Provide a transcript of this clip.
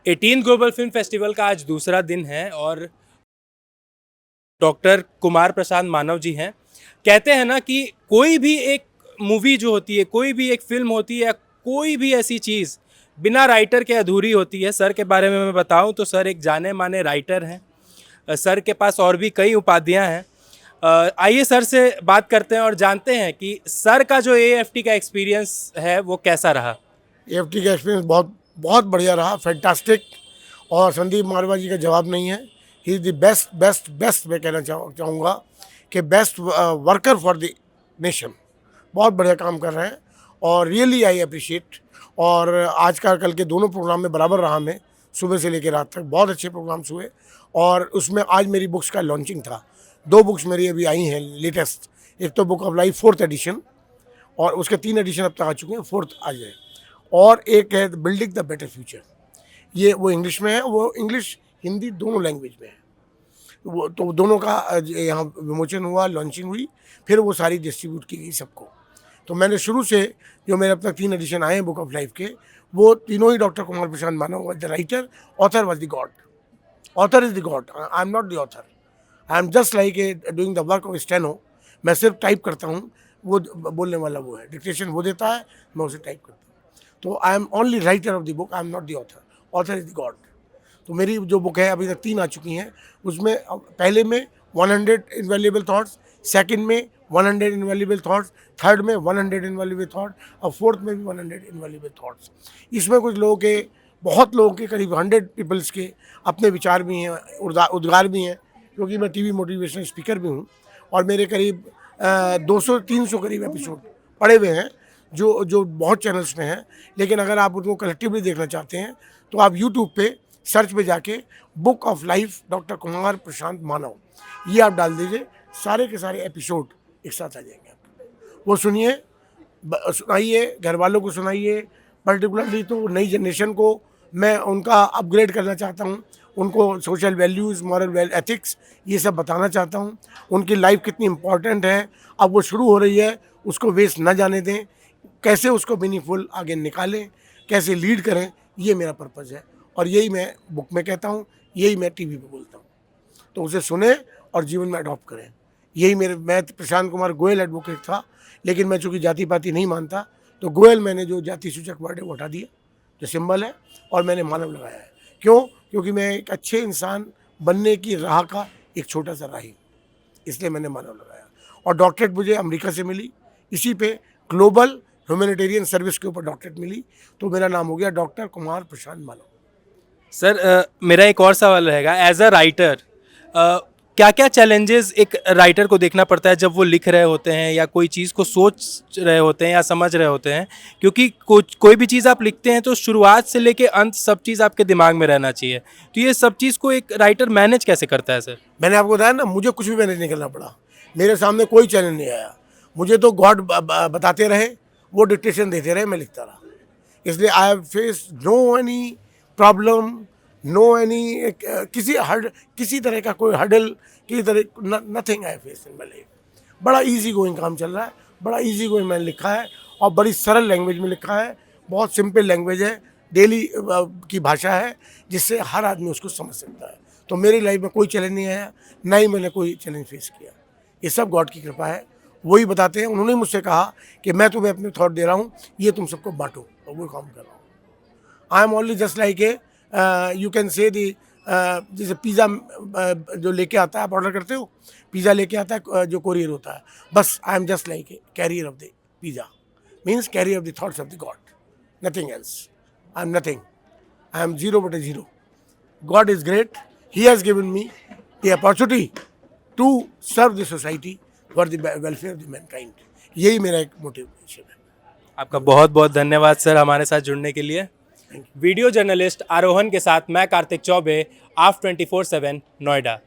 18 global film festival का आज दूसरा दिन है और डॉक्टर कुमार प्रसाद मानव जी हैं। कहते हैं ना कि कोई भी एक मूवी जो होती है, कोई भी एक फिल्म होती है, कोई भी ऐसी चीज़ बिना राइटर के अधूरी होती है। सर के बारे में मैं बताऊं तो सर एक जाने माने राइटर हैं। सर के पास और भी कई उपाधियां हैं। आइए सर से बात करते हैं और जानते हैं कि सर का जो एएफटी का एक्सपीरियंस है वो कैसा रहा। एएफटी का एक्सपीरियंस बहुत बहुत बढ़िया रहा, फैंटास्टिक। और संदीप मारवा जी का जवाब नहीं है। He is the best best best मैं कहना चाहूँगा कि best worker for the nation. बहुत बढ़िया काम कर रहे हैं और रियली आई अप्रिशिएट। और आज का कल के दोनों प्रोग्राम में बराबर रहा मैं, सुबह से लेकर रात तक बहुत अच्छे प्रोग्राम्स हुए। और उसमें आज मेरी बुक्स का लॉन्चिंग था। 2 बुक्स मेरी अभी आई हैं लेटेस्ट। एक तो book of life 4th addition और उसके 3 एडिशन अब तक आ चुके हैं, 4th आ जाए। और एक है बिल्डिंग द बेटर फ्यूचर। ये वो इंग्लिश में है, वो इंग्लिश हिंदी दोनों लैंग्वेज में है। वो तो दोनों का यहाँ विमोचन हुआ, लॉन्चिंग हुई, फिर वो सारी डिस्ट्रीब्यूट की गई सबको। तो मैंने शुरू से जो मेरे अब तक 3 एडिशन आए हैं बुक ऑफ लाइफ के, वो तीनों ही doctor Kumar Prasad Manav was the writer, author was the god. Author is the god, I am not the author. I am just like a doing the work of steno. मैं सिर्फ type करता हूँ, वो बोलने वाला वो है, डिक्टेशन वो देता है, मैं उसे टाइप करता हूँ। तो आई am only writer of the book, I am not the author. Author is the God. तो मेरी जो बुक है अभी तक 3 आ चुकी हैं। उसमें पहले में 100 इनवैल्यूएबल थॉट्स, सेकंड में 100 इनवैल्यूएबल थॉट्स, थर्ड में 100 इनवैल्यूएबल थॉट और फोर्थ में भी 100 इनवैल्यूएबल थॉट्स। इसमें कुछ लोगों के, बहुत लोगों के, करीब 100 पीपल्स के अपने विचार भी हैं, उद्गार भी हैं, क्योंकि मैं टीवी मोटिवेशनल स्पीकर भी हूँ। और मेरे करीब 200-300 करीब एपिसोड पड़े हुए हैं जो जो बहुत चैनल्स में हैं। लेकिन अगर आप उनको कलेक्टिवली देखना चाहते हैं तो आप यूट्यूब पे सर्च पे जाके book of life doctor Kumar Prashant Manav ये आप डाल दीजिए, सारे के सारे एपिसोड एक साथ आ जाएंगे आपके। वो सुनिए, सुनाइए, घर वालों को सुनाइए। पर्टिकुलरली तो नई जनरेशन को मैं उनका अपग्रेड करना चाहता हूँ, उनको सोशल वैल्यूज़, मॉरल एथिक्स ये सब बताना चाहता हूँ। उनकी लाइफ कितनी इम्पॉर्टेंट है, अब वो शुरू हो रही है, उसको वेस्ट ना जाने दें, कैसे उसको मीनिंगफुल आगे निकालें, कैसे लीड करें, ये मेरा पर्पज़ है। और यही मैं बुक में कहता हूँ, यही मैं टीवी पे बोलता हूँ। तो उसे सुने और जीवन में अडॉप्ट करें। यही मैं प्रशांत कुमार गोयल एडवोकेट था, लेकिन मैं चूँकि जाति पाति नहीं मानता, तो गोयल मैंने जो जाति सूचक वर्ड है वो हटा दिया, जो सिंबल है, और मैंने मानव लगाया है। क्यों? क्योंकि मैं एक अच्छे इंसान बनने की राह का एक छोटा सा राही, इसलिए मैंने मानव लगाया। और डॉक्टरेट मुझे अमेरिका से मिली, इसी पे ग्लोबल ह्यूमैनिटेरियन सर्विस के ऊपर डॉक्टरेट मिली, तो मेरा नाम हो गया डॉक्टर कुमार प्रशांत मानव। सर मेरा एक और सवाल रहेगा, एज अ राइटर क्या क्या चैलेंजेस एक राइटर को देखना पड़ता है जब वो लिख रहे होते हैं या कोई चीज़ को सोच रहे होते हैं या समझ रहे होते हैं? क्योंकि कोई भी चीज़ आप लिखते हैं तो शुरुआत से लेके अंत सब चीज़ आपके दिमाग में रहना चाहिए। तो ये सब चीज़ को एक राइटर मैनेज कैसे करता है सर? मैंने आपको बताया ना, मुझे कुछ भी मैनेज नहीं करना पड़ा। मेरे सामने कोई चैलेंज नहीं आया। मुझे तो गॉड बताते रहे, वो डिक्टेशन देते रहे, मैं लिखता रहा। इसलिए I have face no any problem, no any किसी तरह का कोई हर्डल, किसी तरह nothing I face in my life. बड़ा इजी गोइंग काम चल रहा है, बड़ा इजी गोइंग मैंने लिखा है और बड़ी सरल लैंग्वेज में लिखा है। बहुत सिंपल लैंग्वेज है, डेली की भाषा है, जिससे हर आदमी उसको समझ सकता है। तो मेरी लाइफ में कोई चैलेंज नहीं आया, ना ही मैंने कोई चैलेंज फेस किया। ये सब गॉड की कृपा है, वही बताते हैं। उन्होंने मुझसे कहा कि मैं तुम्हें अपने थॉट दे रहा हूँ, ये तुम सबको बांटो, और वो काम कर रहा हूँ। I am only just like a you can say the, जैसे पिज़्ज़ा जो लेके आता है, आप ऑर्डर करते हो, पिज़्ज़ा लेके आता है जो कोरियर होता है, बस आई am just like A carrier of the pizza, means carrier of the thoughts of the God, nothing else. I am nothing, I am zero but A zero. God is great. He has given me the opportunity to serve the society for the welfare of the mankind. यही मेरा एक motivation है। आपका बहुत बहुत धन्यवाद sir हमारे साथ जुड़ने के लिए। वीडियो जर्नलिस्ट आरोहन के साथ मैं कार्तिक चौबे, AFT 24/7 नोएडा।